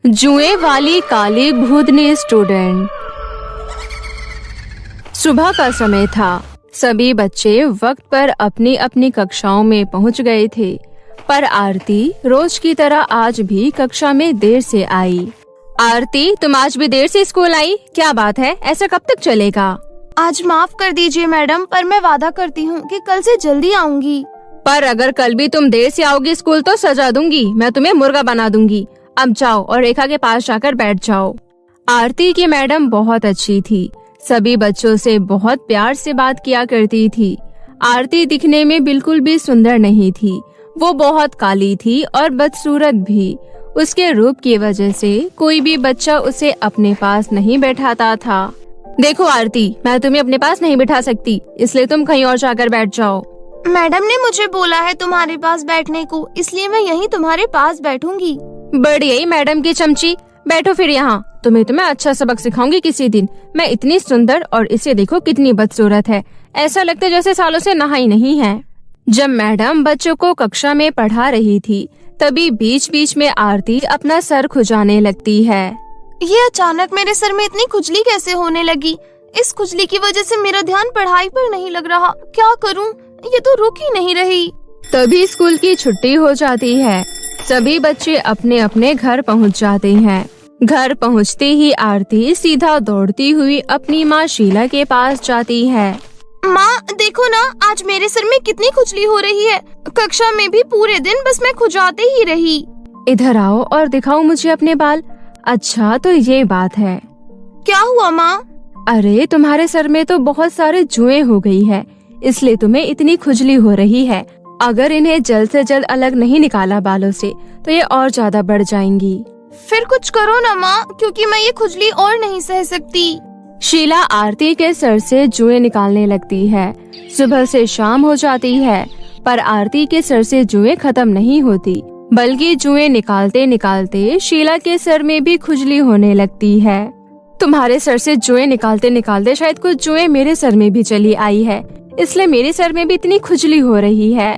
जुए वाली काली भूतनी स्टूडेंट। सुबह का समय था। सभी बच्चे वक्त पर अपनी अपनी कक्षाओं में पहुंच गए थे, पर आरती रोज की तरह आज भी कक्षा में देर से आई। आरती, तुम आज भी देर से स्कूल आई? क्या बात है, ऐसा कब तक चलेगा? आज माफ कर दीजिए मैडम, पर मैं वादा करती हूँ कि कल से जल्दी आऊंगी। पर अगर कल भी तुम देर से आओगी स्कूल तो सजा दूंगी, मैं तुम्हें मुर्गा बना दूंगी। अब जाओ और रेखा के पास जाकर बैठ जाओ। आरती की मैडम बहुत अच्छी थी, सभी बच्चों से बहुत प्यार से बात किया करती थी। आरती दिखने में बिल्कुल भी सुंदर नहीं थी, वो बहुत काली थी और बदसूरत भी। उसके रूप की वजह से कोई भी बच्चा उसे अपने पास नहीं बैठाता था। देखो आरती, मैं तुम्हें अपने पास नहीं बिठा सकती, इसलिए तुम कहीं और जाकर बैठ जाओ। मैडम ने मुझे बोला है तुम्हारे पास बैठने को, इसलिए मैं यहीं तुम्हारे पास बैठूंगी। बढ़िया ही मैडम की चमची, बैठो फिर यहाँ। तुम्हें अच्छा सबक सिखाऊंगी किसी दिन। मैं इतनी सुंदर और इसे देखो कितनी बदसूरत है, ऐसा लगता है जैसे सालों से नहाई नहीं है। जब मैडम बच्चों को कक्षा में पढ़ा रही थी, तभी बीच बीच में आरती अपना सर खुजाने लगती है। ये अचानक मेरे सर में इतनी खुजली कैसे होने लगी? इस खुजली की वजह से मेरा ध्यान पढ़ाई पर नहीं लग रहा। क्या करूं? ये तो रुक ही नहीं रही। तभी स्कूल की छुट्टी हो जाती है। सभी बच्चे अपने अपने घर पहुंच जाते हैं। घर पहुंचते ही आरती सीधा दौड़ती हुई अपनी माँ शीला के पास जाती है। माँ देखो ना, आज मेरे सर में कितनी खुजली हो रही है। कक्षा में भी पूरे दिन बस मैं खुजाते ही रही। इधर आओ और दिखाओ मुझे अपने बाल। अच्छा, तो ये बात है। क्या हुआ माँ? अरे, तुम्हारे सर में तो बहुत सारे जुएं हो गई है, इसलिए तुम्हें इतनी खुजली हो रही है। अगर इन्हें जल्द से जल्द अलग नहीं निकाला बालों से तो ये और ज्यादा बढ़ जाएंगी। फिर कुछ करो ना माँ, क्योंकि मैं ये खुजली और नहीं सह सकती। शीला आरती के सर से जुएं निकालने लगती है। सुबह से शाम हो जाती है, पर आरती के सर से जुएं खत्म नहीं होती, बल्कि जुएं निकालते निकालते शीला के सर में भी खुजली होने लगती है। तुम्हारे सर से जुएं निकालते निकालते शायद कुछ जुएं मेरे सर में भी चली आई है, इसलिए मेरे सर में भी इतनी खुजली हो रही है।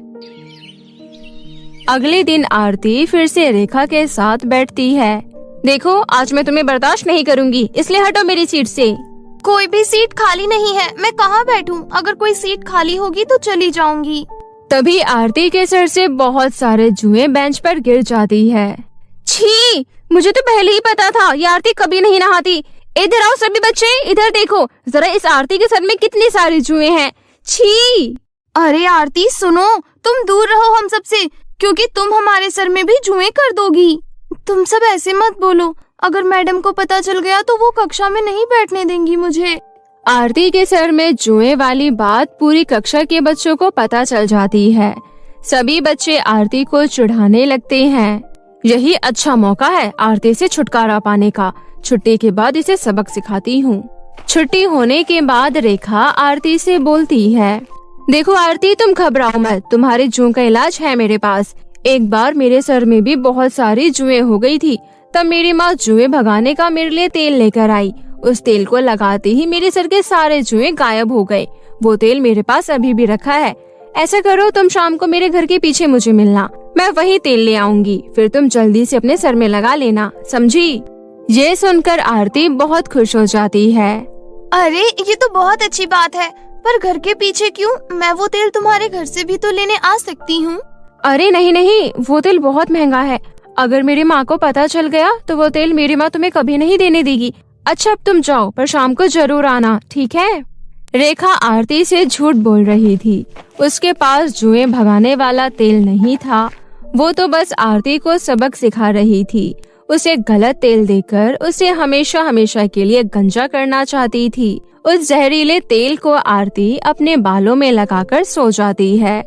अगले दिन आरती फिर से रेखा के साथ बैठती है। देखो, आज मैं तुम्हें बर्दाश्त नहीं करूंगी, इसलिए हटो मेरी सीट से। कोई भी सीट खाली नहीं है, मैं कहाँ बैठूं? अगर कोई सीट खाली होगी तो चली जाऊंगी। तभी आरती के सर से बहुत सारे जुएं बेंच पर गिर जाती है। छी, मुझे तो पहले ही पता था ये आरती कभी नहीं नहाती। इधर आओ सभी बच्चे, इधर देखो जरा, इस आरती के सर में कितनी सारी जुएं हैं। छी! अरे आरती सुनो, तुम दूर रहो हम सबसे, क्योंकि तुम हमारे सर में भी जुएं कर दोगी। तुम सब ऐसे मत बोलो, अगर मैडम को पता चल गया तो वो कक्षा में नहीं बैठने देंगी मुझे। आरती के सर में जुएं वाली बात पूरी कक्षा के बच्चों को पता चल जाती है। सभी बच्चे आरती को चिढ़ाने लगते हैं। यही अच्छा मौका है आरती से छुटकारा पाने का। छुट्टी के बाद इसे सबक सिखाती हूँ। छुट्टी होने के बाद रेखा आरती से बोलती है, देखो आरती, तुम घबराओ मत, तुम्हारे जुएं का इलाज है मेरे पास। एक बार मेरे सर में भी बहुत सारी जुएं हो गई थी, तब मेरी माँ जुएं भगाने का मेरे लिए तेल लेकर आई। उस तेल को लगाते ही मेरे सर के सारे जुएं गायब हो गए। वो तेल मेरे पास अभी भी रखा है। ऐसा करो, तुम शाम को मेरे घर के पीछे मुझे मिलना, मैं वही तेल ले आऊंगी, फिर तुम जल्दी से अपने सर में लगा लेना, समझी? ये सुनकर आरती बहुत खुश हो जाती है। अरे ये तो बहुत अच्छी बात है, पर घर के पीछे क्यों? मैं वो तेल तुम्हारे घर से भी तो लेने आ सकती हूँ। अरे नहीं नहीं, वो तेल बहुत महंगा है। अगर मेरी माँ को पता चल गया तो वो तेल मेरी माँ तुम्हें कभी नहीं देने देगी। अच्छा, अब तुम जाओ, पर शाम को जरूर आना, ठीक है? रेखा आरती से झूठ बोल रही थी। उसके पास जुएं भगाने वाला तेल नहीं था, वो तो बस आरती को सबक सिखा रही थी। उसे गलत तेल देकर उसे हमेशा हमेशा के लिए गंजा करना चाहती थी। उस जहरीले तेल को आरती अपने बालों में लगाकर सो जाती है।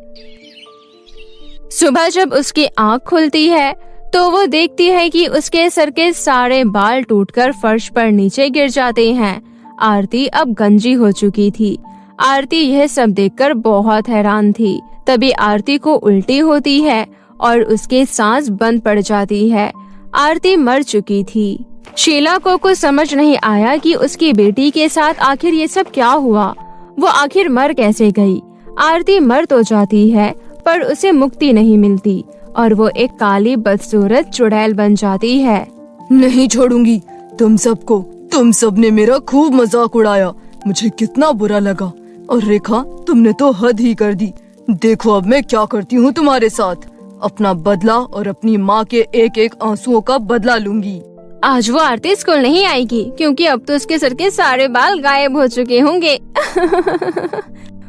सुबह जब उसकी आँख खुलती है तो वो देखती है कि उसके सर के सारे बाल टूटकर फर्श पर नीचे गिर जाते हैं। आरती अब गंजी हो चुकी थी। आरती यह सब देखकर बहुत हैरान थी। तभी आरती को उल्टी होती है और उसकी सांस बंद पड़ जाती है। आरती मर चुकी थी। शीला को कुछ समझ नहीं आया कि उसकी बेटी के साथ आखिर ये सब क्या हुआ। वो आखिर मर कैसे गई? आरती मर तो जाती है, पर उसे मुक्ति नहीं मिलती और वो एक काली बदसूरत चुड़ैल बन जाती है। नहीं छोड़ूंगी तुम सबको। तुम सबने मेरा खूब मजाक उड़ाया, मुझे कितना बुरा लगा। और रेखा, तुमने तो हद ही कर दी। देखो अब मैं क्या करती हूँ तुम्हारे साथ। अपना बदला और अपनी माँ के एक एक आंसुओं का बदला लूंगी। आज वो आरती स्कूल नहीं आएगी क्योंकि अब तो उसके सर के सारे बाल गायब हो चुके होंगे।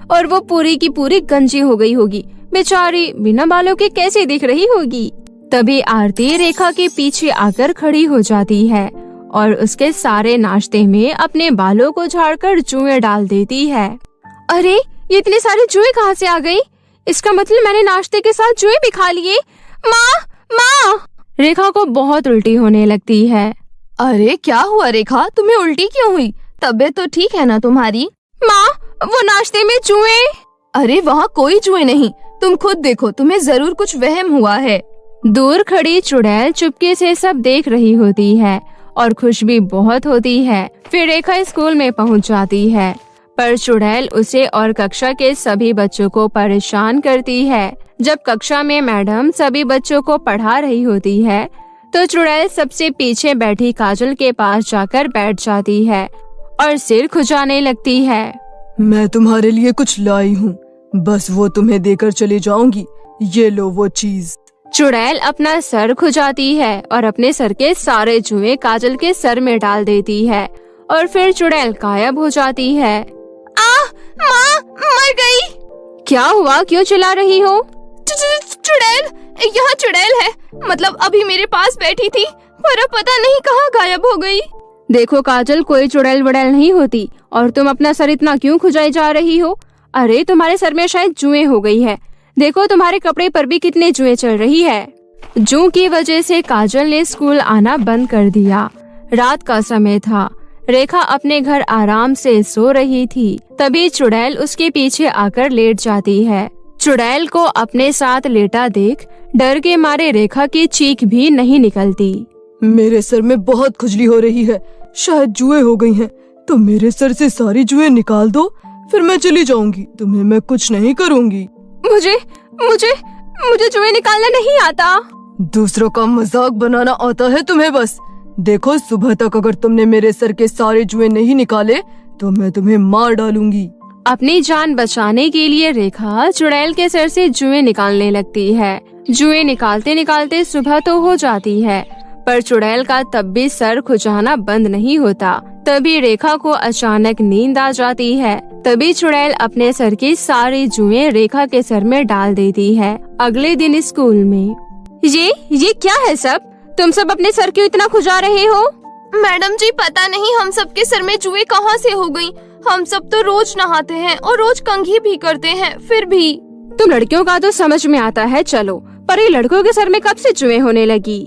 और वो पूरी की पूरी गंजी हो गई होगी। बेचारी बिना बालों के कैसे दिख रही होगी। तभी आरती रेखा के पीछे आकर खड़ी हो जाती है और उसके सारे नाश्ते में अपने बालों को झाड़कर जुएं डाल देती है। अरे, ये इतने सारे जुएं कहाँ से आ गई? इसका मतलब मैंने नाश्ते के साथ जुएं भी खा लिए। माँ, माँ! रेखा को बहुत उल्टी होने लगती है। अरे क्या हुआ रेखा, तुम्हें उल्टी क्यों हुई? तबीयत तो ठीक है ना तुम्हारी? माँ, वो नाश्ते में जुएं। अरे वहाँ कोई जुएं नहीं, तुम खुद देखो, तुम्हें जरूर कुछ वहम हुआ है। दूर खड़ी चुड़ैल चुपके से सब देख रही होती है और खुश भी बहुत होती है। फिर रेखा स्कूल में पहुँच जाती है, पर चुड़ैल उसे और कक्षा के सभी बच्चों को परेशान करती है। जब कक्षा में मैडम सभी बच्चों को पढ़ा रही होती है तो चुड़ैल सबसे पीछे बैठी काजल के पास जाकर बैठ जाती है और सिर खुजाने लगती है। मैं तुम्हारे लिए कुछ लाई हूँ, बस वो तुम्हें देकर चली जाऊंगी। ये लो वो चीज। चुड़ैल अपना सर खुजाती है और अपने सर के सारे जुएं काजल के सर में डाल देती है और फिर चुड़ैल गायब हो जाती है। माँ, मर गई। क्या हुआ, क्यों चिल्ला रही हो? चुड़ैल, यहाँ चुड़ैल है, मतलब अभी मेरे पास बैठी थी, पर अब पता नहीं कहाँ गायब हो गई। देखो काजल, कोई चुड़ैल वुड़ैल नहीं होती और तुम अपना सर इतना क्यों खुजाई जा रही हो? अरे तुम्हारे सर में शायद जुएं हो गई है। देखो तुम्हारे कपड़े पर भी कितने जुएं चल रही है। जू की वजह से काजल ने स्कूल आना बंद कर दिया। रात का समय था। रेखा अपने घर आराम से सो रही थी। तभी चुड़ैल उसके पीछे आकर लेट जाती है। चुड़ैल को अपने साथ लेटा देख डर के मारे रेखा की चीख भी नहीं निकलती। मेरे सर में बहुत खुजली हो रही है, शायद जुएं हो गई हैं। तो मेरे सर से सारी जुएं निकाल दो, फिर मैं चली जाऊंगी। तुम्हें मैं कुछ नहीं करूंगी। मुझे मुझे मुझे जुएं निकालना नहीं आता। दूसरों का मजाक बनाना आता है तुम्हें बस। देखो, सुबह तक अगर तुमने मेरे सर के सारे जुएं नहीं निकाले तो मैं तुम्हें मार डालूंगी। अपनी जान बचाने के लिए रेखा चुड़ैल के सर से जुएं निकालने लगती है। जुएं निकालते निकालते सुबह तो हो जाती है, पर चुड़ैल का तब भी सर खुजाना बंद नहीं होता। तभी रेखा को अचानक नींद आ जाती है। तभी चुड़ैल अपने सर की सारी जुएं रेखा के सर में डाल देती है। अगले दिन स्कूल में ये क्या है सब? तुम सब अपने सर क्यों इतना खुजा रहे हो? मैडम जी, पता नहीं हम सबके सर में जुएं कहाँ से हो गई। हम सब तो रोज नहाते हैं और रोज कंघी भी करते हैं, फिर भी। तुम लड़कियों का तो समझ में आता है चलो, पर ये लड़कों के सर में कब से जुएं होने लगी?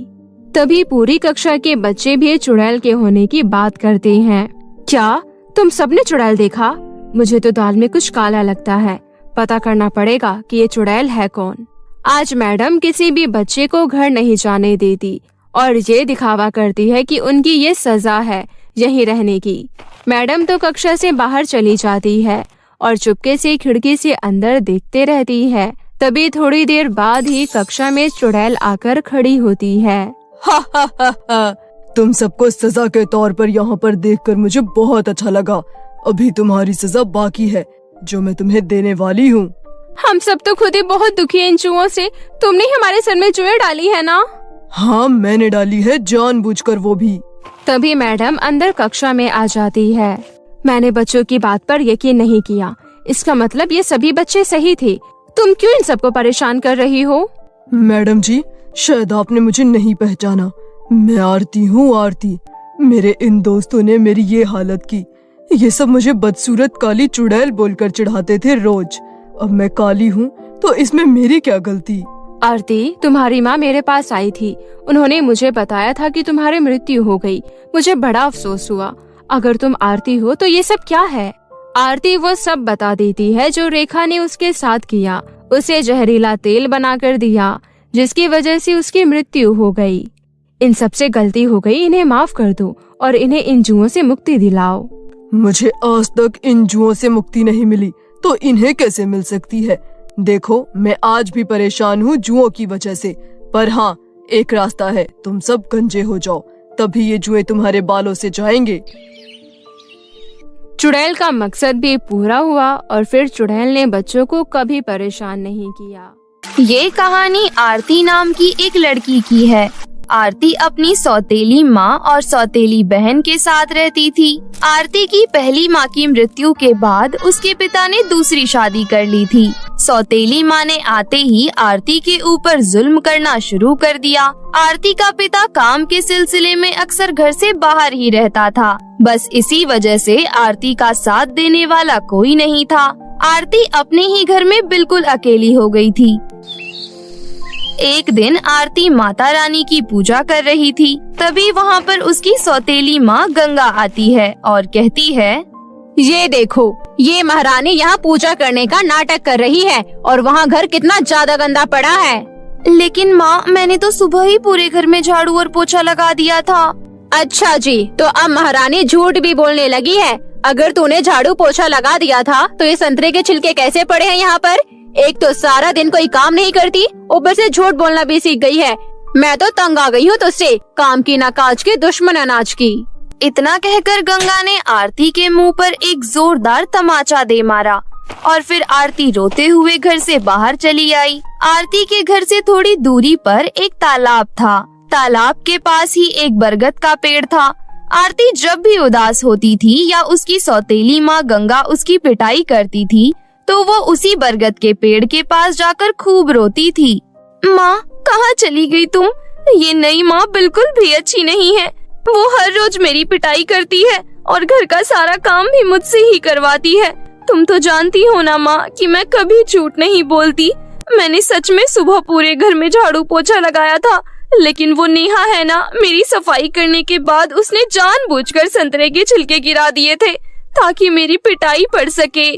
तभी पूरी कक्षा के बच्चे भी चुड़ैल के होने की बात करते हैं। क्या तुम सबने चुड़ैल देखा? मुझे तो दाल में कुछ काला लगता है। पता करना पड़ेगा कि ये चुड़ैल है कौन। आज मैडम किसी भी बच्चे को घर नहीं जाने देती और ये दिखावा करती है कि उनकी ये सजा है यहीं रहने की। मैडम तो कक्षा से बाहर चली जाती है और चुपके से खिड़की से अंदर देखते रहती है। तभी थोड़ी देर बाद ही कक्षा में चुड़ैल आकर खड़ी होती है। हा हा हा हा। तुम सबको सजा के तौर पर यहाँ पर देखकर मुझे बहुत अच्छा लगा। अभी तुम्हारी सजा बाकी है जो मैं तुम्हें देने वाली हूँ। हम सब तो खुद ही बहुत दुखी हैं इन जुओं से। तुमने हमारे सर में जुएं डाली है ना? हाँ, मैंने डाली है, जानबूझकर वो भी। तभी मैडम अंदर कक्षा में आ जाती है। मैंने बच्चों की बात पर यकीन नहीं किया। इसका मतलब ये सभी बच्चे सही थे। तुम क्यों इन सबको परेशान कर रही हो? मैडम जी, शायद आपने मुझे नहीं पहचाना। मैं आरती हूँ, आरती। मेरे इन दोस्तों ने मेरी ये हालत की। ये सब मुझे बदसूरत काली चुड़ैल बोलकर चिढ़ाते थे रोज। अब मैं काली हूँ तो इसमें मेरी क्या गलती? आरती, तुम्हारी माँ मेरे पास आई थी। उन्होंने मुझे बताया था कि तुम्हारी मृत्यु हो गई। मुझे बड़ा अफसोस हुआ। अगर तुम आरती हो तो ये सब क्या है? आरती वो सब बता देती है जो रेखा ने उसके साथ किया। उसे जहरीला तेल बनाकर दिया जिसकी वजह से उसकी मृत्यु हो गई। इन सब से गलती हो गई, इन्हें माफ कर दो और इन्हें इन जुओं से मुक्ति दिलाओ। मुझे आज तक इन जुओं से मुक्ति नहीं मिली तो इन्हें कैसे मिल सकती है? देखो, मैं आज भी परेशान हूँ जुओं की वजह से, पर हाँ, एक रास्ता है। तुम सब गंजे हो जाओ, तभी ये जुए तुम्हारे बालों से जाएंगे। चुड़ैल का मकसद भी पूरा हुआ और फिर चुड़ैल ने बच्चों को कभी परेशान नहीं किया। ये कहानी आरती नाम की एक लड़की की है। आरती अपनी सौतेली माँ और सौतेली बहन के साथ रहती थी। आरती की पहली माँ की मृत्यु के बाद उसके पिता ने दूसरी शादी कर ली थी। सौतेली माँ ने आते ही आरती के ऊपर जुल्म करना शुरू कर दिया। आरती का पिता काम के सिलसिले में अक्सर घर से बाहर ही रहता था। बस इसी वजह से आरती का साथ देने वाला कोई नहीं था। आरती अपने ही घर में बिल्कुल अकेली हो गई थी। एक दिन आरती माता रानी की पूजा कर रही थी। तभी वहाँ पर उसकी सौतेली माँ गंगा आती है और कहती है, ये देखो, ये महारानी यहाँ पूजा करने का नाटक कर रही है और वहाँ घर कितना ज्यादा गंदा पड़ा है। लेकिन माँ, मैंने तो सुबह ही पूरे घर में झाड़ू और पोछा लगा दिया था। अच्छा जी, तो अब महारानी झूठ भी बोलने लगी है। अगर तूने झाड़ू पोछा लगा दिया था तो ये संतरे के छिलके कैसे पड़े हैं यहाँ पर? एक तो सारा दिन कोई काम नहीं करती, ऊपर से झूठ बोलना भी सीख गई है। मैं तो तंग आ गई हूँ तुझसे, काम की ना काज की, दुश्मन अनाज की। इतना कहकर गंगा ने आरती के मुंह पर एक जोरदार तमाचा दे मारा और फिर आरती रोते हुए घर से बाहर चली आई। आरती के घर से थोड़ी दूरी पर एक तालाब था। तालाब के पास ही एक बरगद का पेड़ था। आरती जब भी उदास होती थी या उसकी सौतेली माँ गंगा उसकी पिटाई करती थी तो वो उसी बरगद के पेड़ के पास जाकर खूब रोती थी। माँ, कहाँ चली गई तुम? ये नई माँ बिल्कुल भी अच्छी नहीं है। वो हर रोज मेरी पिटाई करती है और घर का सारा काम भी मुझसे ही करवाती है। तुम तो जानती हो ना माँ कि मैं कभी झूठ नहीं बोलती। मैंने सच में सुबह पूरे घर में झाड़ू पोछा लगाया था, लेकिन वो नेहा है ना, मेरी सफाई करने के बाद उसने जानबूझकर संतरे के छिलके गिरा दिए थे ताकि मेरी पिटाई पड़ सके।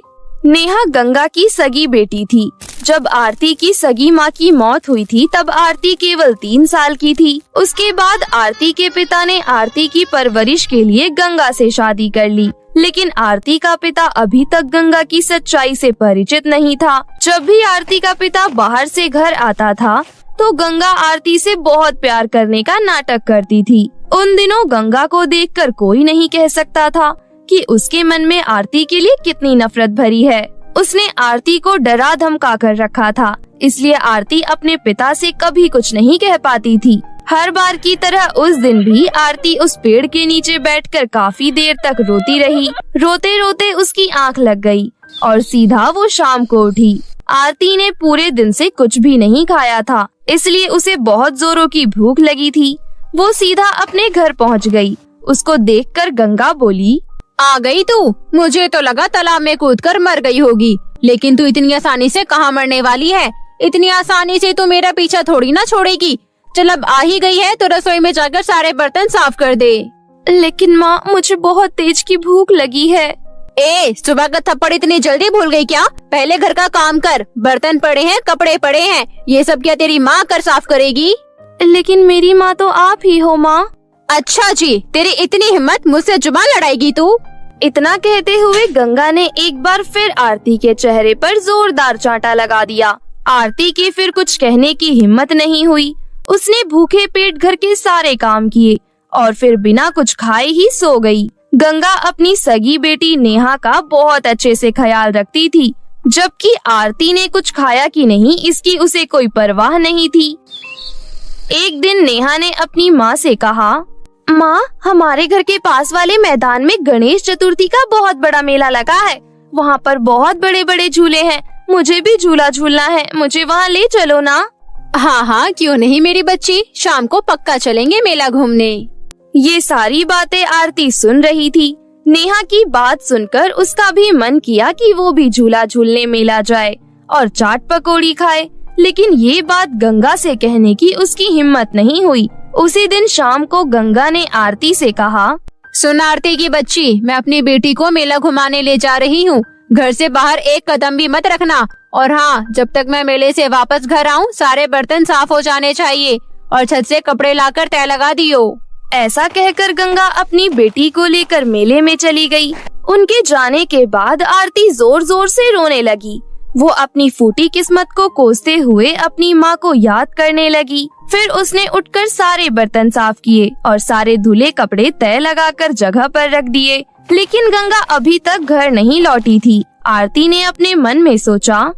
नेहा गंगा की सगी बेटी थी। जब आरती की सगी माँ की मौत हुई थी तब आरती केवल 3 साल की थी। उसके बाद आरती के पिता ने आरती की परवरिश के लिए गंगा से शादी कर ली, लेकिन आरती का पिता अभी तक गंगा की सच्चाई से परिचित नहीं था। जब भी आरती का पिता बाहर से घर आता था तो गंगा आरती से बहुत प्यार करने का नाटक करती थी। उन दिनों गंगा को देखकर कोई नहीं कह सकता था कि उसके मन में आरती के लिए कितनी नफरत भरी है। उसने आरती को डरा धमका कर रखा था, इसलिए आरती अपने पिता से कभी कुछ नहीं कह पाती थी। हर बार की तरह उस दिन भी आरती उस पेड़ के नीचे बैठकर काफी देर तक रोती रही। रोते रोते उसकी आंख लग गई और सीधा वो शाम को उठी। आरती ने पूरे दिन से कुछ भी नहीं खाया था, इसलिए उसे बहुत जोरों की भूख लगी थी। वो सीधा अपने घर पहुंच गई। उसको देखकर गंगा बोली, आ गई तू? मुझे तो लगा तालाब में कूदकर मर गई होगी, लेकिन तू इतनी आसानी से कहाँ मरने वाली है? इतनी आसानी से तू मेरा पीछा थोड़ी ना छोड़ेगी। चल, अब आ ही गई है तो रसोई में जाकर सारे बर्तन साफ कर दे। लेकिन माँ, मुझे बहुत तेज की भूख लगी है। सुबह का थप्पड़ इतनी जल्दी भूल गई क्या? पहले घर का काम कर। बर्तन पड़े हैं, कपड़े पड़े हैं, ये सब क्या तेरी माँ कर साफ करेगी? लेकिन मेरी माँ तो आप ही हो माँ। अच्छा जी, तेरी इतनी हिम्मत, मुझसे जुबान लड़ाएगी तू? इतना कहते हुए गंगा ने एक बार फिर आरती के चेहरे पर जोरदार चांटा लगा दिया। आरती की फिर कुछ कहने की हिम्मत नहीं हुई। उसने भूखे पेट घर के सारे काम किए और फिर बिना कुछ खाए ही सो गई। गंगा अपनी सगी बेटी नेहा का बहुत अच्छे से ख्याल रखती थी, जबकि आरती ने कुछ खाया कि नहीं इसकी उसे कोई परवाह नहीं थी। एक दिन नेहा ने अपनी माँ से कहा, माँ, हमारे घर के पास वाले मैदान में गणेश चतुर्थी का बहुत बड़ा मेला लगा है। वहाँ पर बहुत बड़े बड़े झूले हैं। मुझे भी झूला झूलना है, मुझे वहाँ ले चलो ना। हाँ हाँ, क्यों नहीं मेरी बच्ची, शाम को पक्का चलेंगे मेला घूमने। ये सारी बातें आरती सुन रही थी। नेहा की बात सुनकर उसका भी मन किया कि वो भी झूला झूलने मेला जाए और चाट पकौड़ी खाए, लेकिन ये बात गंगा से कहने की उसकी हिम्मत नहीं हुई। उसी दिन शाम को गंगा ने आरती से कहा, सुन आरती की बच्ची, मैं अपनी बेटी को मेला घुमाने ले जा रही हूँ। घर से बाहर एक कदम भी मत रखना, और हाँ, जब तक मैं मेले से वापस घर आऊँ सारे बर्तन साफ हो जाने चाहिए और छत से कपड़े लाकर तय लगा दियो। ऐसा कहकर गंगा अपनी बेटी को लेकर मेले में चली गई। उनके जाने के बाद आरती जोर जोर से रोने लगी। वो अपनी फूटी किस्मत को कोसते हुए अपनी माँ को याद करने लगी। फिर उसने उठकर सारे बर्तन साफ किए और सारे धुले कपड़े तय लगाकर जगह पर रख दिए। लेकिन गंगा अभी तक घर नहीं लौटी थी। आरती ने अपने मन में सोचा,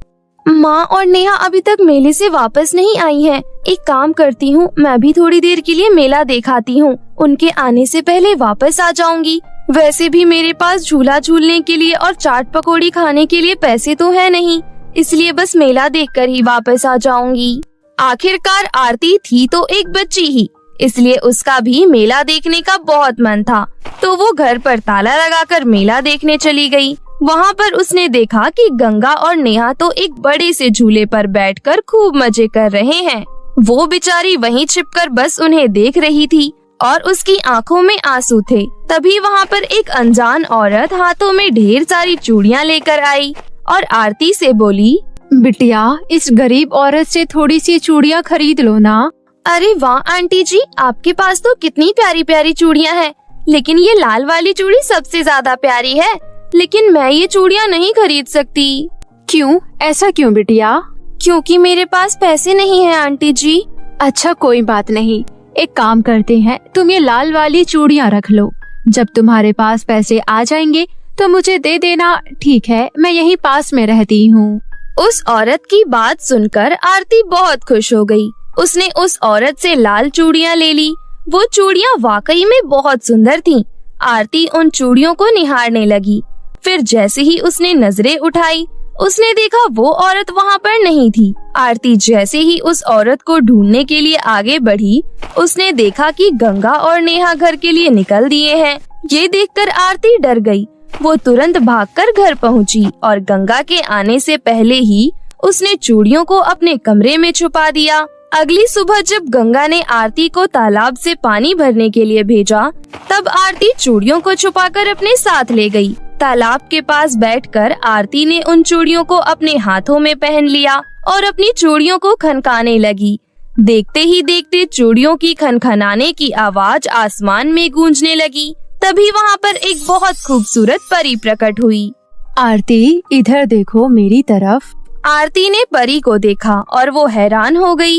माँ और नेहा अभी तक मेले से वापस नहीं आई हैं। एक काम करती हूँ, मैं भी थोड़ी देर के लिए मेला देखाती हूँ। उनके आने से पहले वापस आ जाऊंगी। वैसे भी मेरे पास झूला झूलने के लिए और चाट पकौड़ी खाने के लिए पैसे तो है नहीं, इसलिए बस मेला देखकर ही वापस आ जाऊंगी। आखिरकार आरती थी तो एक बच्ची ही, इसलिए उसका भी मेला देखने का बहुत मन था। तो वो घर पर ताला लगाकर मेला देखने चली गई। वहाँ पर उसने देखा कि गंगा और नेहा तो एक बड़े से झूले पर बैठकर खूब मजे कर रहे हैं। वो बेचारी वहीं छिपकर बस उन्हें देख रही थी और उसकी आंखों में आंसू थे। तभी वहाँ पर एक अनजान औरत हाथों में ढेर सारी चूड़ियाँ लेकर आई और आरती से बोली, बिटिया, इस गरीब औरत से थोड़ी सी चूड़ियाँ खरीद लो ना। अरे वाह आंटी जी, आपके पास तो कितनी प्यारी प्यारी चूड़ियाँ हैं, लेकिन ये लाल वाली चूड़ी सबसे ज्यादा प्यारी है। लेकिन मैं ये चूड़ियाँ नहीं खरीद सकती। क्यों? ऐसा क्यों बिटिया? क्योंकि मेरे पास पैसे नहीं है आंटी जी। अच्छा कोई बात नहीं, एक काम करते हैं, तुम ये लाल वाली चूड़ियाँ रख लो। जब तुम्हारे पास पैसे आ जाएंगे तो मुझे दे देना, ठीक है? मैं यहीं पास में रहती हूँ। उस औरत की बात सुनकर आरती बहुत खुश हो गई। उसने उस औरत से लाल चूड़ियाँ ले ली। वो चूड़ियाँ वाकई में बहुत सुंदर थीं। आरती उन चूड़ियों को निहारने लगी। फिर जैसे ही उसने नजरें उठाई, उसने देखा वो औरत वहाँ पर नहीं थी। आरती जैसे ही उस औरत को ढूंढने के लिए आगे बढ़ी, उसने देखा कि गंगा और नेहा घर के लिए निकल दिए हैं। ये देखकर आरती डर गई। वो तुरंत भागकर घर पहुँची और गंगा के आने से पहले ही उसने चूड़ियों को अपने कमरे में छुपा दिया। अगली सुबह जब गंगा ने आरती को तालाब से पानी भरने के लिए भेजा, तब आरती चूड़ियों को छुपाकर अपने साथ ले गई। तालाब के पास बैठकर आरती ने उन चूड़ियों को अपने हाथों में पहन लिया और अपनी चूड़ियों को खनकाने लगी। देखते ही देखते चूड़ियों की खनखनाने की आवाज आसमान में गूंजने लगी। तभी वहाँ पर एक बहुत खूबसूरत परी प्रकट हुई। आरती, इधर देखो मेरी तरफ। आरती ने परी को देखा और वो हैरान हो गई।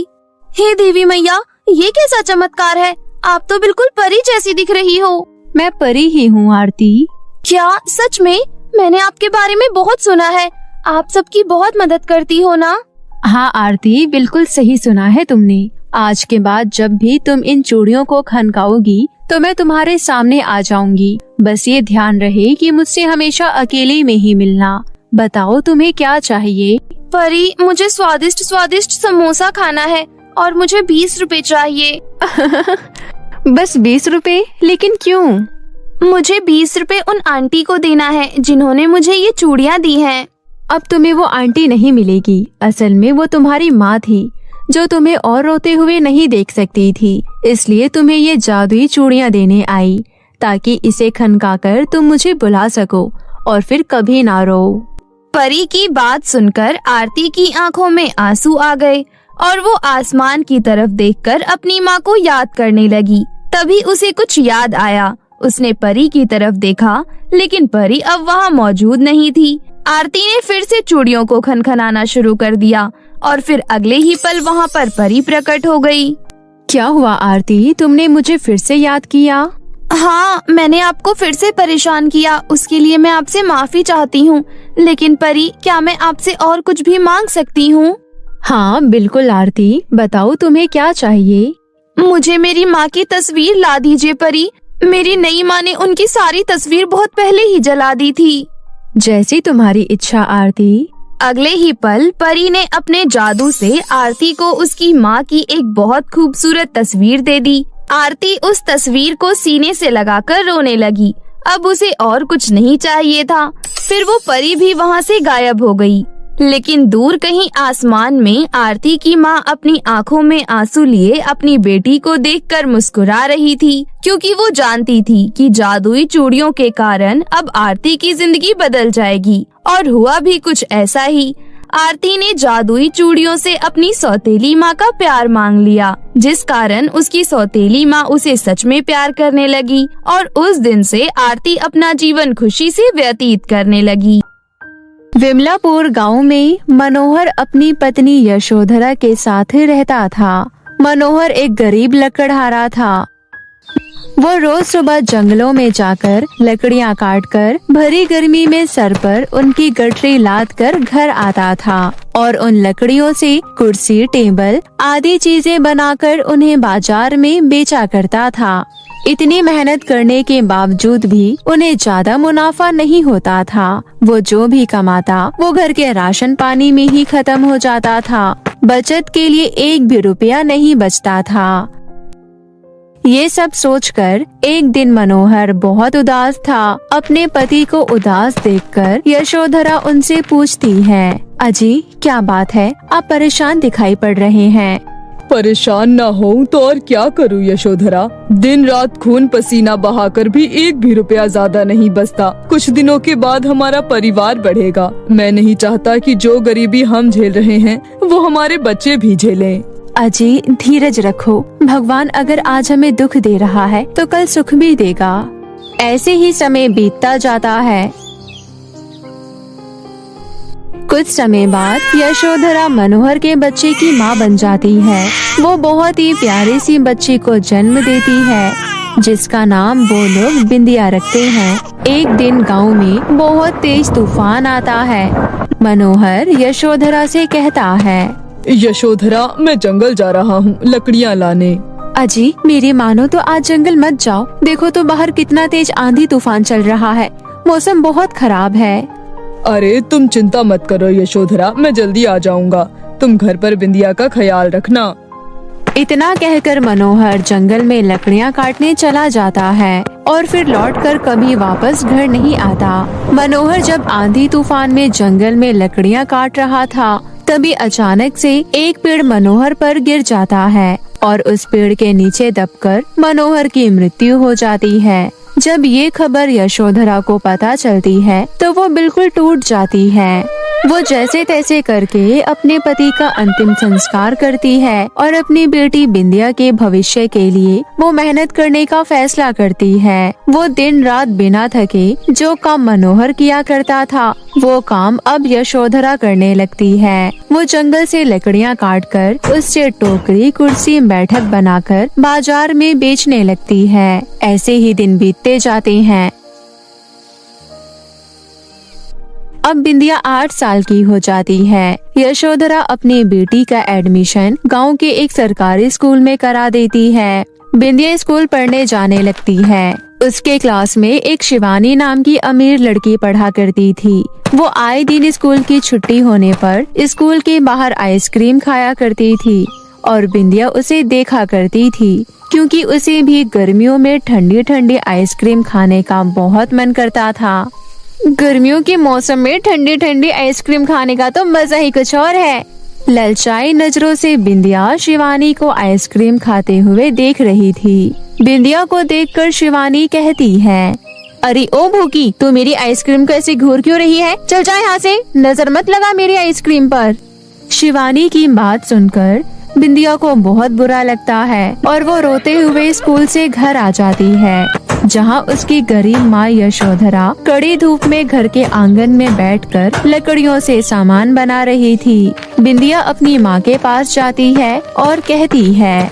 हे देवी मैया, ये कैसा चमत्कार है? आप तो बिल्कुल परी जैसी दिख रही हो। मैं परी ही हूँ आरती। क्या सच में? मैंने आपके बारे में बहुत सुना है। आप सबकी बहुत मदद करती हो ना? हाँ आरती, बिल्कुल सही सुना है तुमने। आज के बाद जब भी तुम इन चूड़ियों को खनकाओगी तो मैं तुम्हारे सामने आ जाऊंगी। बस ये ध्यान रहे कि मुझसे हमेशा अकेले में ही मिलना। बताओ तुम्हें क्या चाहिए? परी, मुझे स्वादिष्ट स्वादिष्ट समोसा खाना है और मुझे 20 रुपए चाहिए। बस 20 रुपए? लेकिन क्यों? मुझे 20 रुपए उन आंटी को देना है जिन्होंने मुझे ये चूड़ियाँ दी हैं। अब तुम्हें वो आंटी नहीं मिलेगी। असल में वो तुम्हारी माँ थी, जो तुम्हें और रोते हुए नहीं देख सकती थी, इसलिए तुम्हें ये जादुई चूड़ियाँ देने आई, ताकि इसे खनकाकर तुम मुझे बुला सको और फिर कभी ना रो। परी की बात सुनकर आरती की आंखों में आंसू आ गए और वो आसमान की तरफ देखकर अपनी माँ को याद करने लगी। तभी उसे कुछ याद आया। उसने परी की तरफ देखा, लेकिन परी अब वहाँ मौजूद नहीं थी। आरती ने फिर से चूड़ियों को खनखनाना शुरू कर दिया और फिर अगले ही पल वहाँ पर परी प्रकट हो गई। क्या हुआ आरती, तुमने मुझे फिर से याद किया? हाँ, मैंने आपको फिर से परेशान किया, उसके लिए मैं आपसे माफी चाहती हूँ। लेकिन परी, क्या मैं आपसे और कुछ भी मांग सकती हूँ? हाँ बिल्कुल आरती, बताओ तुम्हें क्या चाहिए? मुझे मेरी माँ की तस्वीर ला दीजिए परी। मेरी नई माँ ने उनकी सारी तस्वीर बहुत पहले ही जला दी थी। जैसी तुम्हारी इच्छा आरती। अगले ही पल परी ने अपने जादू से आरती को उसकी माँ की एक बहुत खूबसूरत तस्वीर दे दी। आरती उस तस्वीर को सीने से लगाकर रोने लगी। अब उसे और कुछ नहीं चाहिए था। फिर वो परी भी वहाँ से गायब हो गई। लेकिन दूर कहीं आसमान में आरती की माँ अपनी आंखों में आंसू लिए अपनी बेटी को देखकर मुस्कुरा रही थी, क्योंकि वो जानती थी कि जादुई चूड़ियों के कारण अब आरती की जिंदगी बदल जाएगी। और हुआ भी कुछ ऐसा ही। आरती ने जादुई चूड़ियों से अपनी सौतेली माँ का प्यार मांग लिया, जिस कारण उसकी सौतेली माँ उसे सच में प्यार करने लगी और उस दिन से आरती अपना जीवन खुशी से व्यतीत करने लगी। विमलापुर गांव में मनोहर अपनी पत्नी यशोधरा के साथ रहता था। मनोहर एक गरीब लकड़हारा था। वो रोज सुबह जंगलों में जाकर लकड़ियां काटकर भरी गर्मी में सर पर उनकी गठरी लाद कर घर आता था और उन लकड़ियों से कुर्सी, टेबल आदि चीजें बनाकर उन्हें बाजार में बेचा करता था। इतनी मेहनत करने के बावजूद भी उन्हें ज्यादा मुनाफा नहीं होता था। वो जो भी कमाता वो घर के राशन पानी में ही खत्म हो जाता था। बचत के लिए एक भी रुपया नहीं बचता था। ये सब सोचकर एक दिन मनोहर बहुत उदास था। अपने पति को उदास देखकर यशोधरा उनसे पूछती है, अजी क्या बात है, आप परेशान दिखाई पड़ रहे हैं। परेशान ना हो तो और क्या करूँ यशोधरा, दिन रात खून पसीना बहाकर भी एक भी रुपया ज्यादा नहीं बचता। कुछ दिनों के बाद हमारा परिवार बढ़ेगा। मैं नहीं चाहता कि जो गरीबी हम झेल रहे हैं वो हमारे बच्चे भी झेलें। अजी धीरज रखो, भगवान अगर आज हमें दुख दे रहा है तो कल सुख भी देगा। ऐसे ही समय बीतता जाता है। कुछ समय बाद यशोधरा मनोहर के बच्चे की माँ बन जाती है। वो बहुत ही प्यारी सी बच्ची को जन्म देती है जिसका नाम वो लोग बिंदिया रखते हैं। एक दिन गांव में बहुत तेज तूफान आता है। मनोहर यशोधरा से कहता है, यशोधरा मैं जंगल जा रहा हूँ लकड़ियाँ लाने। अजी मेरी मानो तो आज जंगल मत जाओ, देखो तो बाहर कितना तेज आंधी तूफान चल रहा है, मौसम बहुत खराब है। अरे तुम चिंता मत करो यशोधरा, मैं जल्दी आ जाऊंगा। तुम घर पर बिंदिया का ख्याल रखना। इतना कहकर मनोहर जंगल में लकड़ियाँ काटने चला जाता है और फिर लौटकर कभी वापस घर नहीं आता। मनोहर जब आंधी तूफान में जंगल में लकड़ियाँ काट रहा था तभी अचानक से एक पेड़ मनोहर पर गिर जाता है और उस पेड़ के नीचे दबकर मनोहर की मृत्यु हो जाती है। जब ये खबर यशोधरा को पता चलती है तो वो बिल्कुल टूट जाती है। वो जैसे तैसे करके अपने पति का अंतिम संस्कार करती है और अपनी बेटी बिंदिया के भविष्य के लिए वो मेहनत करने का फैसला करती है। वो दिन रात बिना थके जो काम मनोहर किया करता था वो काम अब यशोधरा करने लगती है। वो जंगल से लकड़ियाँ काटकर उससे टोकरी, कुर्सी, बैठक बनाकर बाजार में बेचने लगती है। ऐसे ही दिन बीतते जाते हैं। अब बिंदिया 8 साल की हो जाती है। यशोधरा अपनी बेटी का एडमिशन गांव के एक सरकारी स्कूल में करा देती है। बिंदिया स्कूल पढ़ने जाने लगती है। उसके क्लास में एक शिवानी नाम की अमीर लड़की पढ़ा करती थी। वो आए दिन स्कूल की छुट्टी होने पर स्कूल के बाहर आइसक्रीम खाया करती थी और बिंदिया उसे देखा करती थी क्योंकि उसे भी गर्मियों में ठंडी ठंडी आइसक्रीम खाने का बहुत मन करता था। गर्मियों के मौसम में ठंडी ठंडी आइसक्रीम खाने का तो मजा ही कुछ और है। ललचाई नजरों से बिंदिया शिवानी को आइसक्रीम खाते हुए देख रही थी। बिंदिया को देखकर शिवानी कहती है, अरे ओ भूखी, तू मेरी आइसक्रीम को ऐसे घूर क्यों रही है? चल जा यहाँ से, नजर मत लगा मेरी आइसक्रीम पर। शिवानी की बात सुनकर बिंदिया को बहुत बुरा लगता है और वो रोते हुए स्कूल से घर आ जाती है जहाँ उसकी गरीब माँ यशोधरा कड़ी धूप में घर के आंगन में बैठकर लकड़ियों से सामान बना रही थी। बिंदिया अपनी माँ के पास जाती है और कहती है,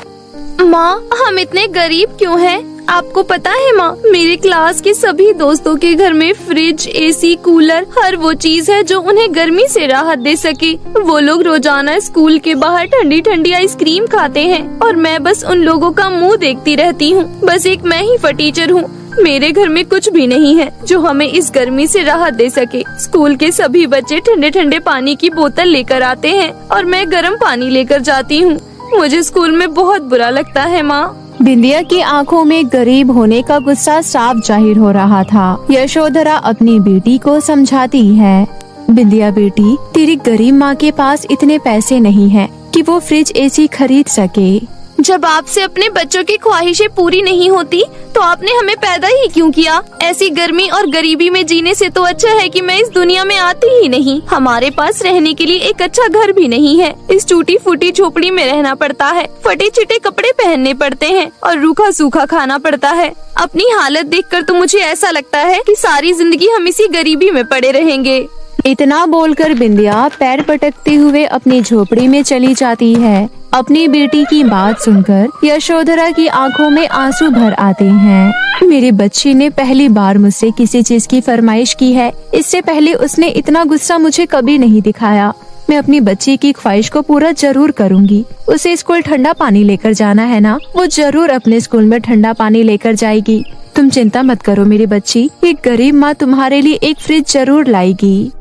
माँ हम इतने गरीब क्यों हैं? आपको पता है माँ, मेरे क्लास के सभी दोस्तों के घर में फ्रिज, एसी, कूलर, हर वो चीज है जो उन्हें गर्मी से राहत दे सके। वो लोग रोजाना स्कूल के बाहर ठंडी ठंडी आइसक्रीम खाते हैं और मैं बस उन लोगों का मुंह देखती रहती हूँ। बस एक मैं ही फटीचर हूँ। मेरे घर में कुछ भी नहीं है जो हमें इस गर्मी से राहत दे सके। स्कूल के सभी बच्चे ठंडे ठंडे पानी की बोतल लेकर आते हैं और मैं गर्म पानी लेकर जाती हूँ। मुझे स्कूल में बहुत बुरा लगता है माँ। बिंदिया की आंखों में गरीब होने का गुस्सा साफ जाहिर हो रहा था। यशोधरा अपनी बेटी को समझाती है, बिंदिया बेटी, तेरी गरीब माँ के पास इतने पैसे नहीं हैं कि वो फ्रिज, एसी खरीद सके। जब आपसे अपने बच्चों की ख्वाहिशें पूरी नहीं होती तो आपने हमें पैदा ही क्यों किया? ऐसी गर्मी और गरीबी में जीने से तो अच्छा है कि मैं इस दुनिया में आती ही नहीं। हमारे पास रहने के लिए एक अच्छा घर भी नहीं है। इस टूटी फूटी झोपड़ी में रहना पड़ता है, फटे चिटे कपड़े पहनने पड़ते हैं और रूखा सूखा खाना पड़ता है। अपनी हालत देखकर तो मुझे ऐसा लगता है कि सारी जिंदगी हम इसी गरीबी में पड़े रहेंगे। इतना बोलकर बिंदिया पैर पटकते हुए अपनी झोपड़ी में चली जाती है। अपनी बेटी की बात सुनकर यशोधरा की आंखों में आंसू भर आते हैं। मेरी बच्ची ने पहली बार मुझसे किसी चीज की फरमाइश की है। इससे पहले उसने इतना गुस्सा मुझे कभी नहीं दिखाया। मैं अपनी बच्ची की ख्वाहिश को पूरा जरूर करूंगी। उसे स्कूल ठंडा पानी लेकर जाना है ना, वो जरूर अपने स्कूल में ठंडा पानी लेकर जाएगी। तुम चिंता मत करो मेरी बच्ची, एक गरीब माँ तुम्हारे लिए एक फ्रिज जरूर लाएगी।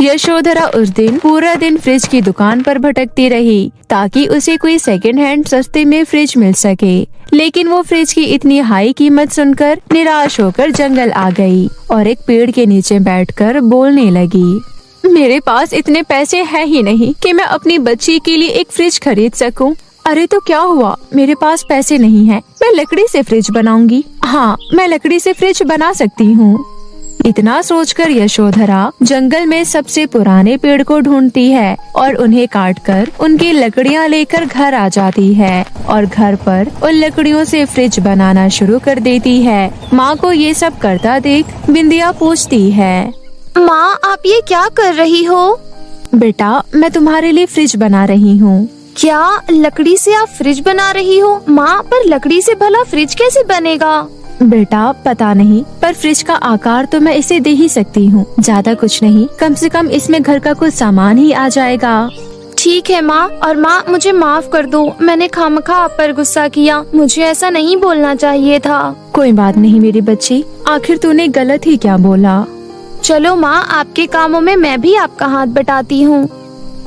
यशोधरा उस दिन पूरा दिन फ्रिज की दुकान पर भटकती रही ताकि उसे कोई सेकंड हैंड सस्ते में फ्रिज मिल सके। लेकिन वो फ्रिज की इतनी हाई कीमत सुनकर निराश होकर जंगल आ गई और एक पेड़ के नीचे बैठकर बोलने लगी। मेरे पास इतने पैसे हैं ही नहीं कि मैं अपनी बच्ची के लिए एक फ्रिज खरीद सकूं। अरे तो क्या हुआ, मेरे पास पैसे नहीं हैं, मैं लकड़ी से फ्रिज बनाऊंगी। हाँ, मैं लकड़ी से फ्रिज बना सकती हूँ। इतना सोचकर यशोधरा जंगल में सबसे पुराने पेड़ को ढूंढती है और उन्हें काटकर उनकी लकड़ियां लेकर घर आ जाती है और घर पर उन लकड़ियों से फ्रिज बनाना शुरू कर देती है। माँ को ये सब करता देख बिंदिया पूछती है, माँ आप ये क्या कर रही हो? बेटा मैं तुम्हारे लिए फ्रिज बना रही हूँ। क्या लकड़ी से आप फ्रिज बना रही हो? माँ पर लकड़ी से भला फ्रिज कैसे बनेगा? बेटा पता नहीं, पर फ्रिज का आकार तो मैं इसे दे ही सकती हूँ, ज्यादा कुछ नहीं, कम से कम इसमें घर का कुछ सामान ही आ जाएगा। ठीक है माँ, और माँ मुझे माफ कर दो, मैंने खामखा आप पर गुस्सा किया, मुझे ऐसा नहीं बोलना चाहिए था। कोई बात नहीं मेरी बच्ची, आखिर तूने गलत ही क्या बोला। चलो माँ, आपके कामों में मैं भी आपका हाथ बटाती हूँ।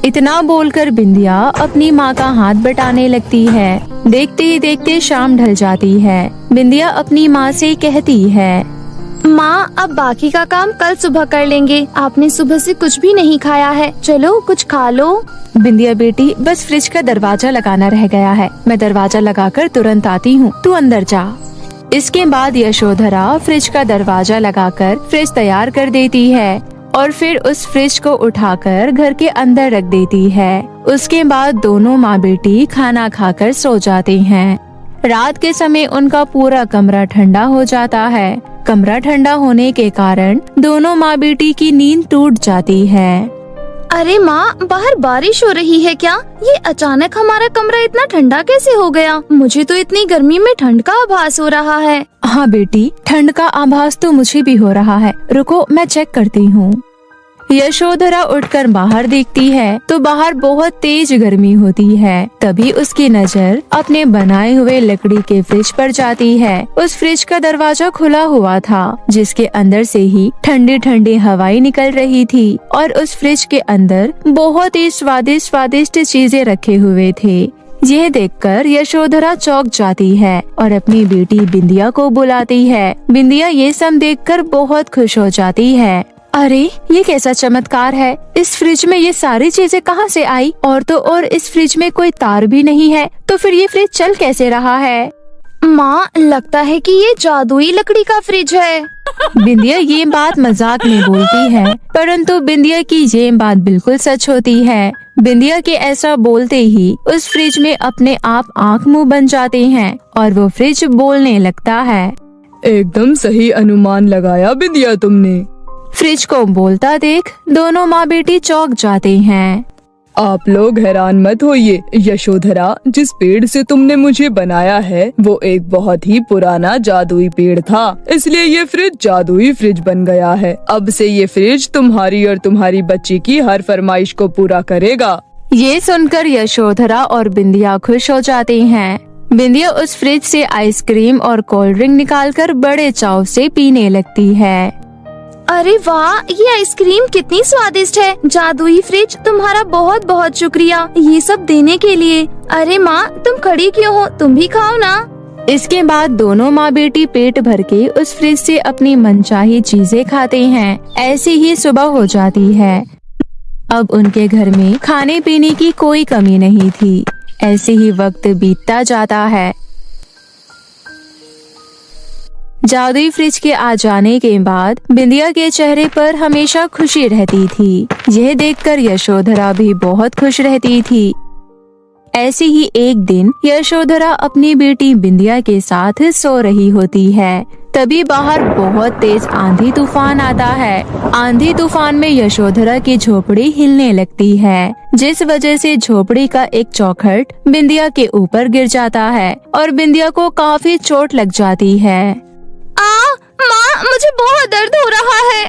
इतना बोलकर बिंदिया अपनी माँ का हाथ बटाने लगती है। देखते ही देखते शाम ढल जाती है। बिंदिया अपनी माँ से कहती है, माँ अब बाकी का काम कल सुबह कर लेंगे, आपने सुबह से कुछ भी नहीं खाया है, चलो कुछ खा लो। बिंदिया बेटी बस फ्रिज का दरवाजा लगाना रह गया है, मैं दरवाजा लगाकर तुरंत आती हूँ, तू अंदर जा। इसके बाद यशोधरा फ्रिज का दरवाजा लगाकर फ्रिज तैयार कर देती है और फिर उस फ्रिज को उठाकर घर के अंदर रख देती है। उसके बाद दोनों माँ बेटी खाना खाकर सो जाते हैं। रात के समय उनका पूरा कमरा ठंडा हो जाता है। कमरा ठंडा होने के कारण दोनों माँ बेटी की नींद टूट जाती है। अरे माँ, बाहर बारिश हो रही है क्या? ये अचानक हमारा कमरा इतना ठंडा कैसे हो गया? मुझे तो इतनी गर्मी में ठंड का आभास हो रहा है। हाँ बेटी, ठंड का आभास तो मुझे भी हो रहा है, रुको मैं चेक करती हूँ। यशोधरा उठकर बाहर देखती है तो बाहर बहुत तेज गर्मी होती है। तभी उसकी नजर अपने बनाए हुए लकड़ी के फ्रिज पर जाती है। उस फ्रिज का दरवाजा खुला हुआ था, जिसके अंदर से ही ठंडी ठंडी हवाएं निकल रही थी और उस फ्रिज के अंदर बहुत ही स्वादिष्ट चीजें रखे हुए थे। यह देखकर यशोधरा चौंक जाती है और अपनी बेटी बिंदिया को बुलाती है। बिंदिया ये सब देखकर बहुत खुश हो जाती है। अरे ये कैसा चमत्कार है, इस फ्रिज में ये सारी चीजें कहाँ से आई? और तो और इस फ्रिज में कोई तार भी नहीं है, तो फिर ये फ्रिज चल कैसे रहा है? माँ लगता है कि ये जादुई लकड़ी का फ्रिज है। बिंदिया ये बात मजाक में बोलती है, परंतु बिंदिया की ये बात बिल्कुल सच होती है। बिंदिया के ऐसा बोलते ही उस फ्रिज में अपने आप आँख मुंह बन जाते हैं और वो फ्रिज बोलने लगता है। एकदम सही अनुमान लगाया बिंदिया तुमने। फ्रिज को बोलता देख दोनों माँ बेटी चौंक जाते हैं। आप लोग हैरान मत होइए, यशोधरा जिस पेड़ से तुमने मुझे बनाया है वो एक बहुत ही पुराना जादुई पेड़ था, इसलिए ये फ्रिज जादुई फ्रिज बन गया है। अब से ये फ्रिज तुम्हारी और तुम्हारी बच्ची की हर फरमाइश को पूरा करेगा। ये सुनकर यशोधरा और बिंदिया खुश हो जाते हैं। बिंदिया उस फ्रिज से आइसक्रीम और कोल्ड ड्रिंक निकालकर बड़े चाव से पीने लगती है। अरे वाह, ये आइसक्रीम कितनी स्वादिष्ट है। जादुई फ्रिज, तुम्हारा बहुत बहुत शुक्रिया ये सब देने के लिए। अरे माँ तुम खड़ी क्यों हो, तुम भी खाओ ना। इसके बाद दोनों माँ बेटी पेट भर के उस फ्रिज से अपनी मनचाही चीजें खाते हैं। ऐसी ही सुबह हो जाती है। अब उनके घर में खाने पीने की कोई कमी नहीं थी। ऐसे ही वक्त बीतता जाता है। जादुई फ्रिज के आ जाने के बाद बिंदिया के चेहरे पर हमेशा खुशी रहती थी। यह देखकर यशोधरा भी बहुत खुश रहती थी। ऐसे ही एक दिन यशोधरा अपनी बेटी बिंदिया के साथ सो रही होती है। तभी बाहर बहुत तेज आंधी तूफान आता है। आंधी तूफान में यशोधरा की झोपड़ी हिलने लगती है, जिस वजह से झोपड़ी का एक चौखट बिंदिया के ऊपर गिर जाता है और बिंदिया को काफी चोट लग जाती है। माँ, मुझे बहुत दर्द हो रहा है।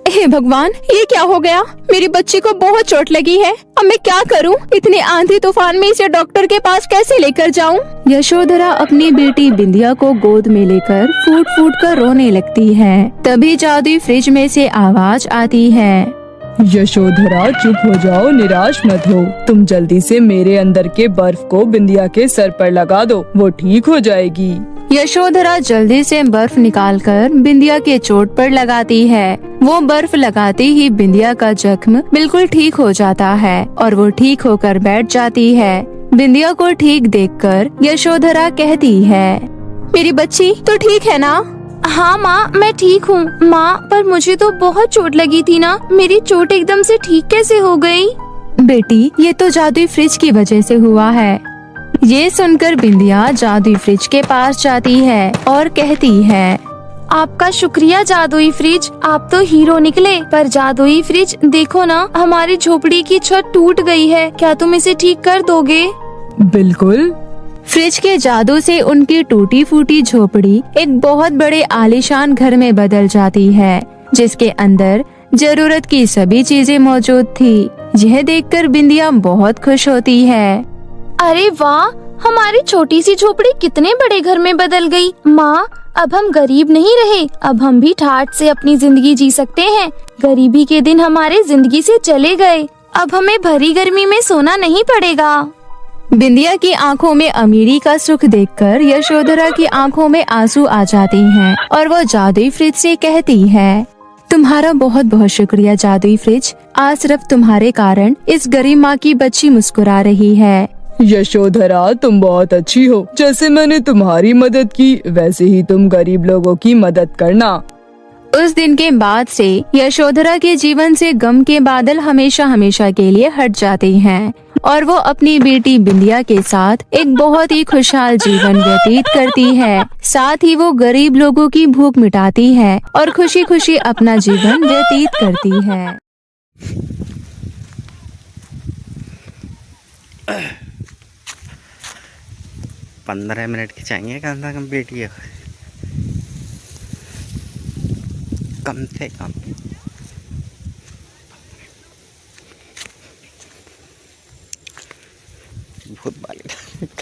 हे भगवान, ये क्या हो गया? मेरी बच्ची को बहुत चोट लगी है। अब मैं क्या करूं? इतने आंधी तूफान में इसे डॉक्टर के पास कैसे लेकर जाऊं? यशोधरा अपनी बेटी बिंदिया को गोद में लेकर फूट फूट कर रोने लगती है। तभी जादुई फ्रिज में से आवाज आती है। यशोधरा, चुप हो जाओ, निराश मत हो। तुम जल्दी से मेरे अंदर के बर्फ को बिंदिया के सर पर लगा दो, वो ठीक हो जाएगी। यशोधरा जल्दी से बर्फ निकालकर बिंदिया के चोट पर लगाती है। वो बर्फ लगाते ही बिंदिया का जख्म बिल्कुल ठीक हो जाता है और वो ठीक होकर बैठ जाती है। बिंदिया को ठीक देखकर यशोधरा कहती है, मेरी बच्ची तो ठीक है ना? हाँ माँ, मैं ठीक हूँ। माँ, पर मुझे तो बहुत चोट लगी थी ना, मेरी चोट एकदम से ठीक कैसे हो गई? बेटी, ये तो जादुई फ्रिज की वजह से हुआ है। ये सुनकर बिंदिया जादुई फ्रिज के पास जाती है और कहती है, आपका शुक्रिया जादुई फ्रिज, आप तो हीरो निकले। पर जादुई फ्रिज, देखो ना, हमारी झोपड़ी की छत टूट गई है, क्या तुम इसे ठीक कर दोगे? बिल्कुल। फ्रिज के जादू से उनकी टूटी फूटी झोपड़ी एक बहुत बड़े आलीशान घर में बदल जाती है, जिसके अंदर जरूरत की सभी चीजें मौजूद थी। यह देखकर बिंदिया बहुत खुश होती है। अरे वाह, हमारी छोटी सी झोपड़ी कितने बड़े घर में बदल गई। माँ, अब हम गरीब नहीं रहे, अब हम भी ठाठ से अपनी जिंदगी जी सकते हैं। गरीबी के दिन हमारे जिंदगी से चले गए, अब हमें भरी गर्मी में सोना नहीं पड़ेगा। बिंदिया की आंखों में अमीरी का सुख देखकर यशोधरा की आंखों में आंसू आ जाते हैं और वो जादुई फ्रिज से कहती है, तुम्हारा बहुत बहुत शुक्रिया जादुई फ्रिज, आज सिर्फ तुम्हारे कारण इस गरीब माँ की बच्ची मुस्कुरा रही है। यशोधरा, तुम बहुत अच्छी हो। जैसे मैंने तुम्हारी मदद की, वैसे ही तुम गरीब लोगों की मदद करना। उस दिन के बाद से यशोधरा के जीवन से गम के बादल हमेशा हमेशा के लिए हट जाते हैं और वो अपनी बेटी बिंदिया के साथ एक बहुत ही खुशहाल जीवन व्यतीत करती है। साथ ही वो गरीब लोगों की भूख मिटाती है और खुशी खुशी अपना जीवन व्यतीत करती है। 15 मिनट की चाहिए कम से कम बेटी, कम से कम। बहुत बालिक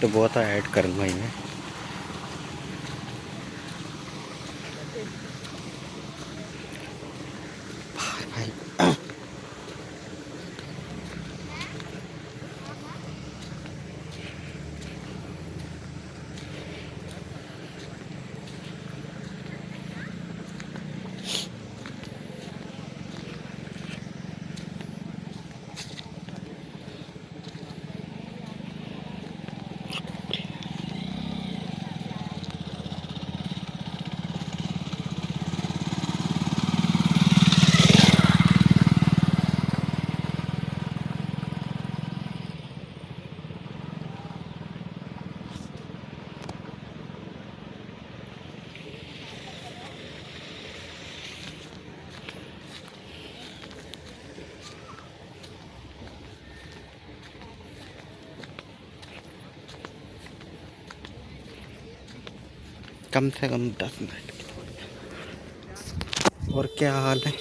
तो बहुत ऐड करूँगा इन्हें। कम से कम 10 मिनट। और क्या हाल है?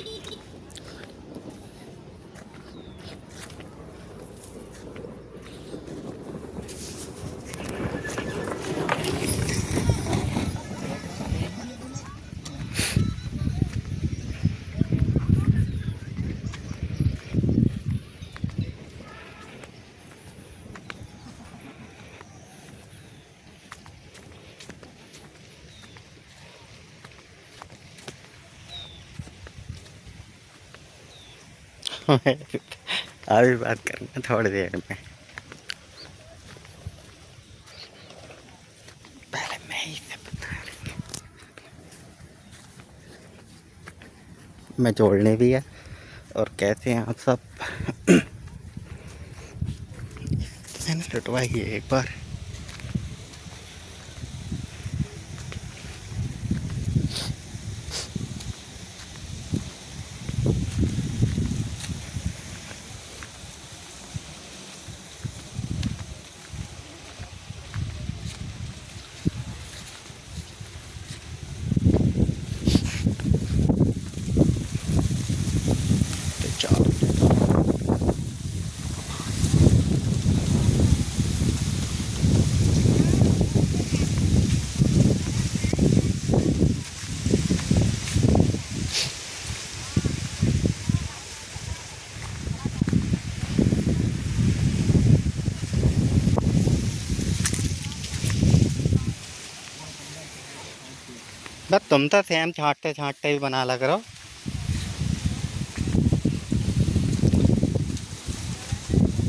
अभी बात करेंगे थोड़ी देर में। पहले मैं ही से बता रही हूँ। मैं जोड़ने भी है। और कैसे हैं आप सब? मैंने लुटवाई है एक बार। बस तुम तो सेम छांटते छांटते ही बना लग रहा हो।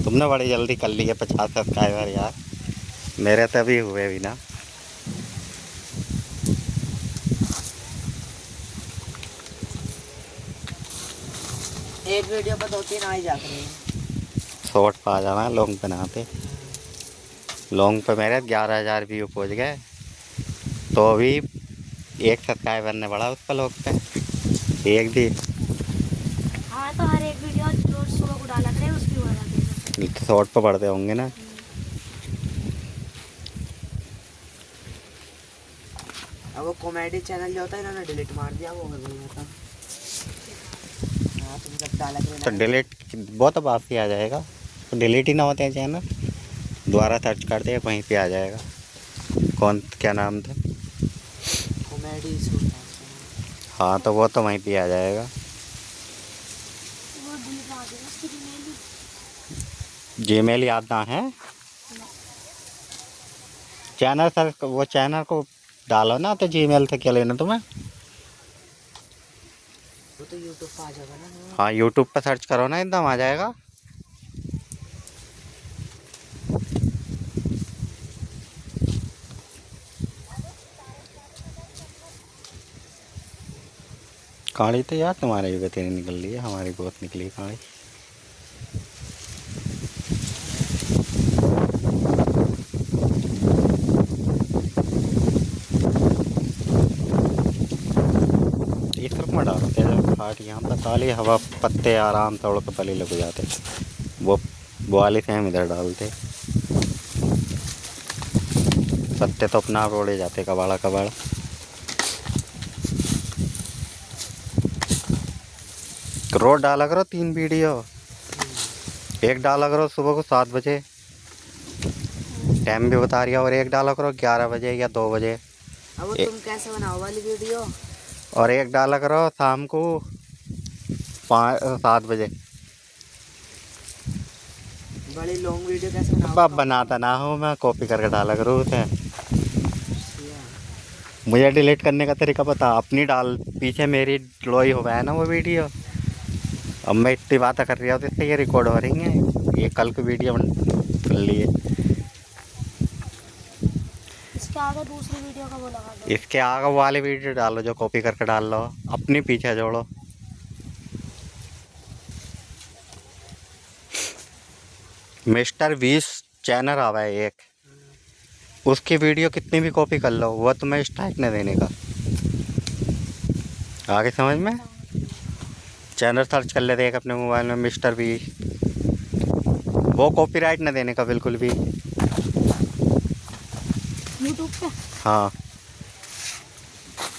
तुमने बड़ी जल्दी कर ली है 50 सब्सक्राइबर यार। मेरे तो भी हुए भी ना। एक वीडियो पर 2-3 आ ही जाते हैं। शॉर्ट पे आ जाना लॉन्ग बनाते। लॉन्ग पे मेरे 11,000 व्यू पहुँच गए। तो अभी एक सब्सक्राइबर ने बढ़ा उस पर लोग पे एक भी। हाँ तो हर एक वीडियो रोज सुबह को डाला करें, उसकी हो जाती है। तो शॉर्ट पे बढ़ते होंगे ना। अब वो कॉमेडी चैनल जो होता है इन्होंने डिलीट मार दिया, वो हो गया था। हाँ तुम जब डाला करें तो डिलीट बहुत बात ही आ जाएगा। तो डिलीट ही ना होते हैं चैनल, दोबारा सर्च करते हैं वहीं पे आ जाएगा। कौन क्या नाम था? Comedy shoot. हाँ तो वो तो वहीं पे आ जाएगा। जीमेल याद ना है? चैनल सर वो चैनल को डालो ना, तो जीमेल से क्या लेना तुम्हें? वो तो यूट्यूब पे आ जाएगा ना। हाँ यूट्यूब पर सर्च करो ना, एकदम आ जाएगा। काली तो यार तुम्हारे भी बतेरी निकल रही है, हमारी बहुत निकली काली। इस तरफ में डालते हैं खाट, यहाँ पर काली हवा पत्ते आराम से उड़ के पली लग जाते। वो वाली से हम इधर डालते, पत्ते तो अपना आप उड़े जाते कबाड़ा कबाड़ा। रोज डाला करो 3 वीडियो। एक डाला करो सुबह को 7 बजे, टाइम भी बता रही है। और एक डाला करो 11 बजे या 2 बजे। अब वो तुम कैसे बनाओ वाली वीडियो? और एक डाला करो शाम को 7 बजे। बड़ी लॉन्ग वीडियो कैसे बनाओ? अब बनाता ना हो, मैं कॉपी करके डाला करूँ उसे। मुझे डिलीट करने का तरीका पता, अपनी डाल पीछे मेरी लोई हो गया है ना वो वीडियो। अब मैं इतनी बातें कर रही हूँ तो इससे ये रिकॉर्ड हो रही है। ये कल की वीडियो कर लिए। इसके आगे दूसरी वीडियो का वो लगा दो। इसके आगे वाली वीडियो डालो जो कॉपी करके डाल लो, अपनी पीछे जोड़ो। मिस्टर 20 चैनल आवा है एक, उसकी वीडियो कितनी भी कॉपी कर लो, वो तुम्हें स्ट्राइक नहीं देने का। आगे समझ में? चैनल सर्च कर लेते एक अपने मोबाइल में मिस्टर 20, वो कॉपीराइट न देने का बिल्कुल भी। यूट्यूब पे हाँ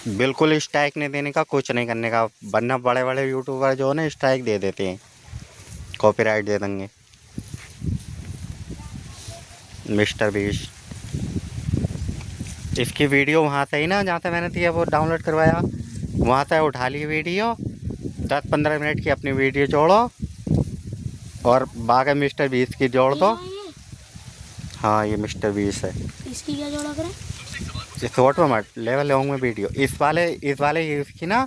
बिल्कुल स्ट्राइक नहीं देने का, कुछ नहीं करने का, वरना बड़े बड़े यूट्यूबर जो है ना स्ट्राइक दे देते हैं, कॉपीराइट दे देंगे। मिस्टर बीस्ट, इसकी वीडियो वहाँ से ही ना जहाँ से मैंने दिया वो डाउनलोड करवाया, वहाँ से उठा ली वीडियो, 10-15 मिनट की अपनी वीडियो जोड़ो और बाकी मिस्टर बीस्ट की जोड़ दो। हाँ ये मिस्टर बीस्ट है। इसकी क्या जोड़ा करें? इस शॉर्ट में मत लेवल लॉन्ग में वीडियो, इस वाले उसकी ना,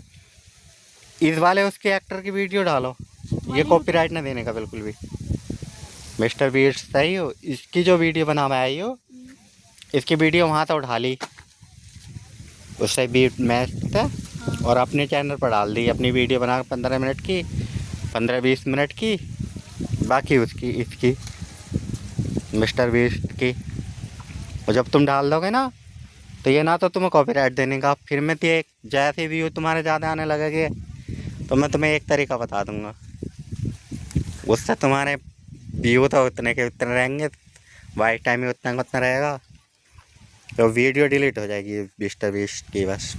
इस वाले उसके एक्टर की वीडियो डालो, ये कॉपीराइट ना देने का बिल्कुल भी। मिस्टर बीस्ट सही हो, इसकी जो वीडियो बना मैं आई हो, इसकी वीडियो वहाँ से उठा ली, उससे बीट मैच था और अपने चैनल पर डाल दी अपनी वीडियो बना 15 मिनट की, 15-20 मिनट की, बाकी उसकी इसकी मिस्टर बीस्ट की। और जब तुम डाल दोगे ना तो ये ना तो तुम्हें कॉपीराइट देने का, फिर मैं तो जैसे व्यू तुम्हारे ज़्यादा आने लगेंगे तो मैं तुम्हें एक तरीका बता दूंगा, उससे तुम्हारे व्यू तो उतने के उतने रहेंगे, वाइट टाइम ही उतना का उतना रहेगा, तो वीडियो डिलीट हो जाएगी मिस्टर बीस्ट की बस।